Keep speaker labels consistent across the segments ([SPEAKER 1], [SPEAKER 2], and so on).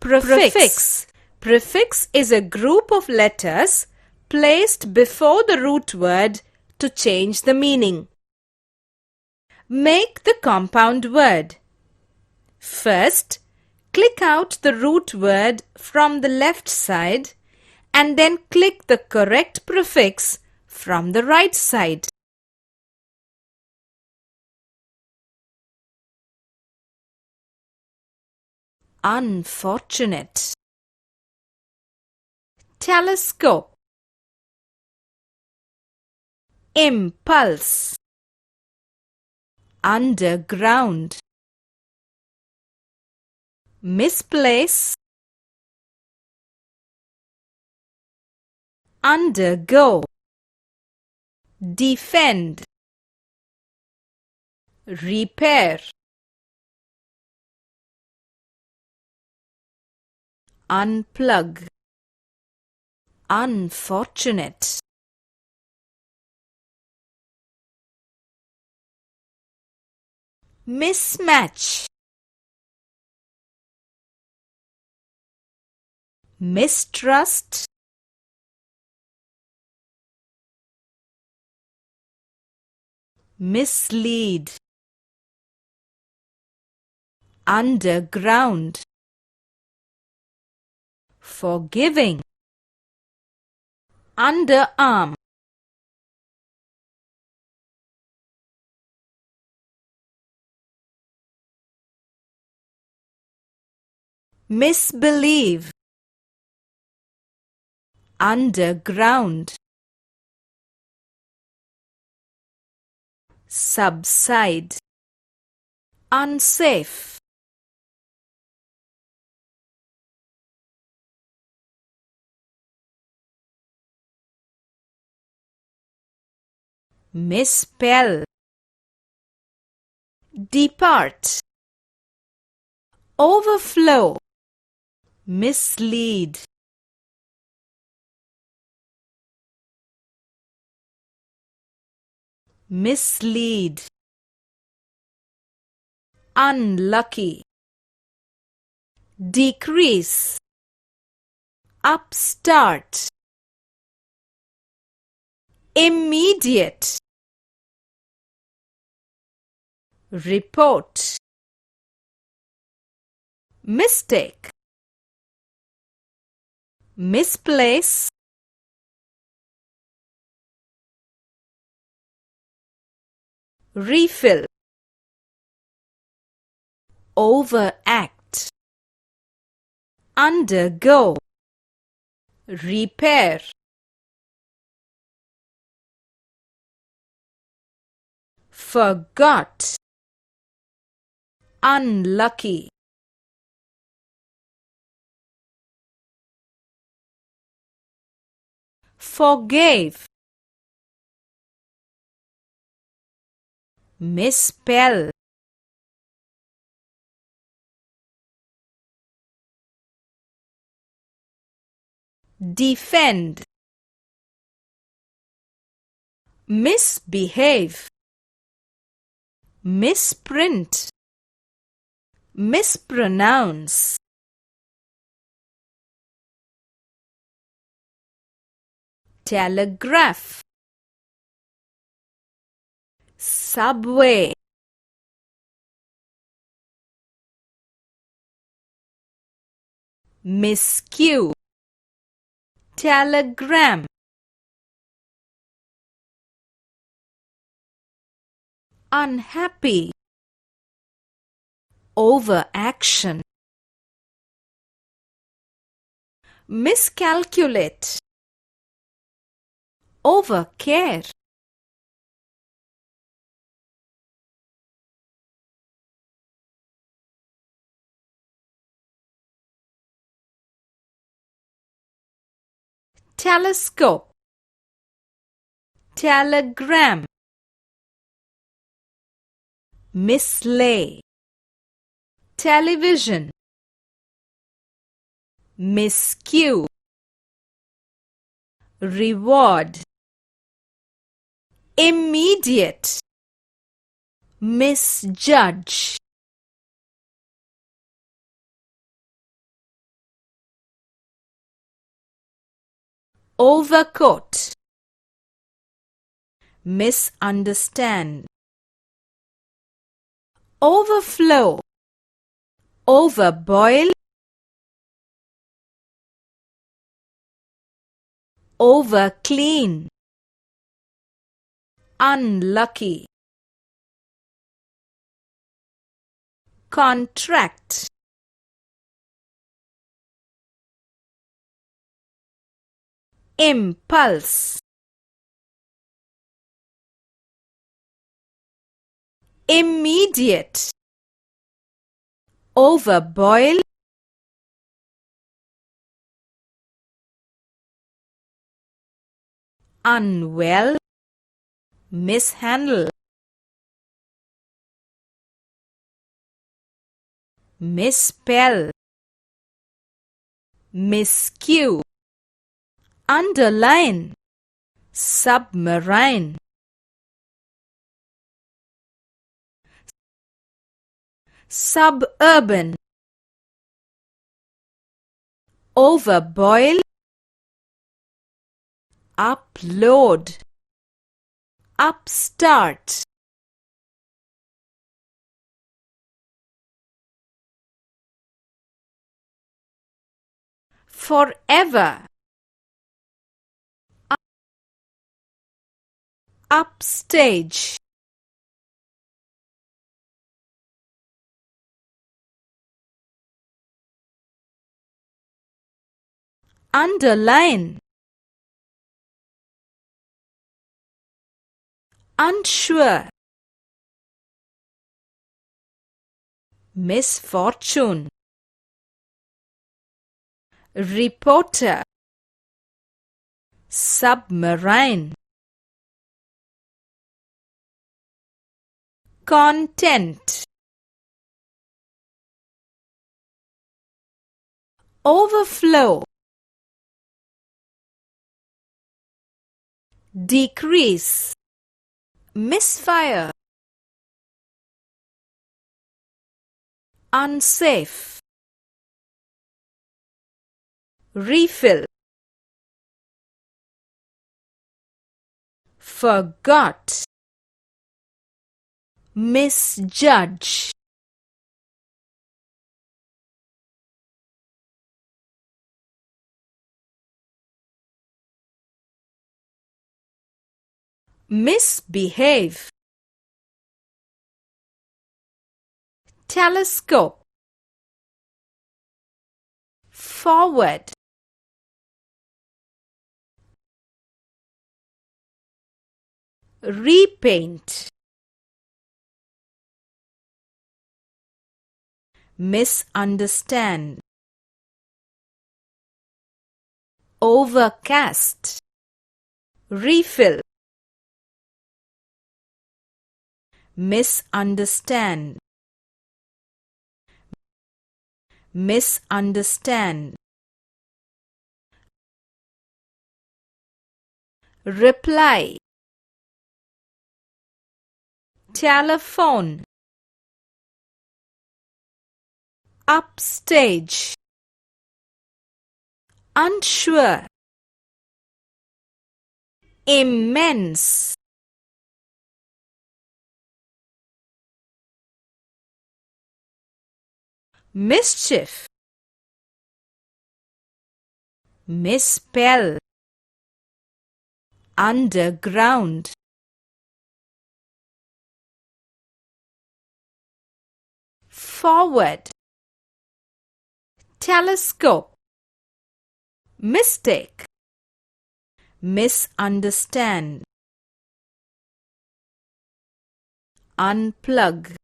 [SPEAKER 1] Prefix. Prefix is a group of letters placed before the root word to change the meaning. Make the compound word. First, click out the root word from the left side and then click the correct prefix from the right side. Unfortunate. Telescope. Impulse. Underground. Misplace. Undergo. Defend. Repair. Unplug. Unfortunate. Mismatch. Mistrust. Mislead. Underground. Forgiving. Underarm. Misbelieve. Underground. Subside. Unsafe. Misspell. Depart. Overflow. Mislead. Mislead. Unlucky. Decrease. Upstart. Immediate. Report. Mistake. Misplace. Refill. Overact. Undergo. Repair. Forgot. Unlucky. Forgave. Misspell. Defend. Misbehave. Misprint. Mispronounce. Telegraph. Subway. Miscue. Telegram. Unhappy. Overaction. Miscalculate. Overcare. Telescope. Telegram. Mislay. Television. Miscue. Reward. Immediate. Misjudge. overcoat, misunderstand, overflow, overboil, overclean, unlucky, contract, impulse, immediate, overboil, unwell, mishandle, misspell, miscue, underline, submarine, suburban, overboil, upload, upstart, forever, upstage, underline, unsure, misfortune, reporter, submarine, content, overflow, decrease, misfire, unsafe, refill, forgot, misjudge, misbehave, telescope, forward, repaint, misunderstand, overcast, refill, misunderstand, misunderstand, reply, telephone, upstage, unsure, immense, mischief, misspell, underground, forward, telescope, mistake, misunderstand, unplug,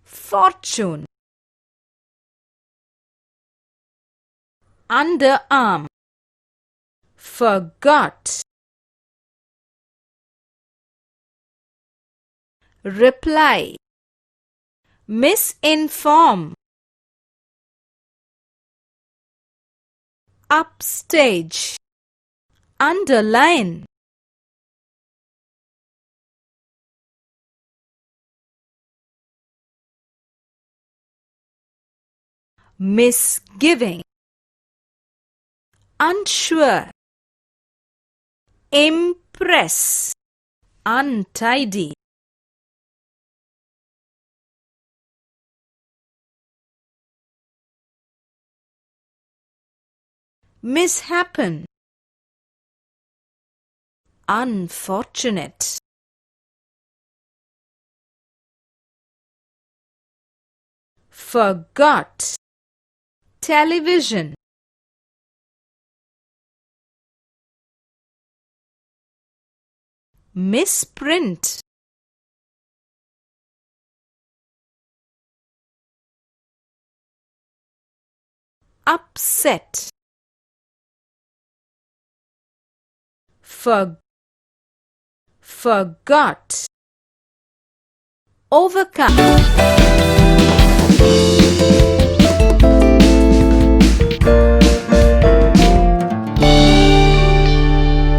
[SPEAKER 1] fortune, underarm, forgot, reply, misinform, upstage, underline, misgiving, unsure. Impress, untidy. Mishappen, unfortunate. Forgot, television. Misprint, upset. Forgot, overcome.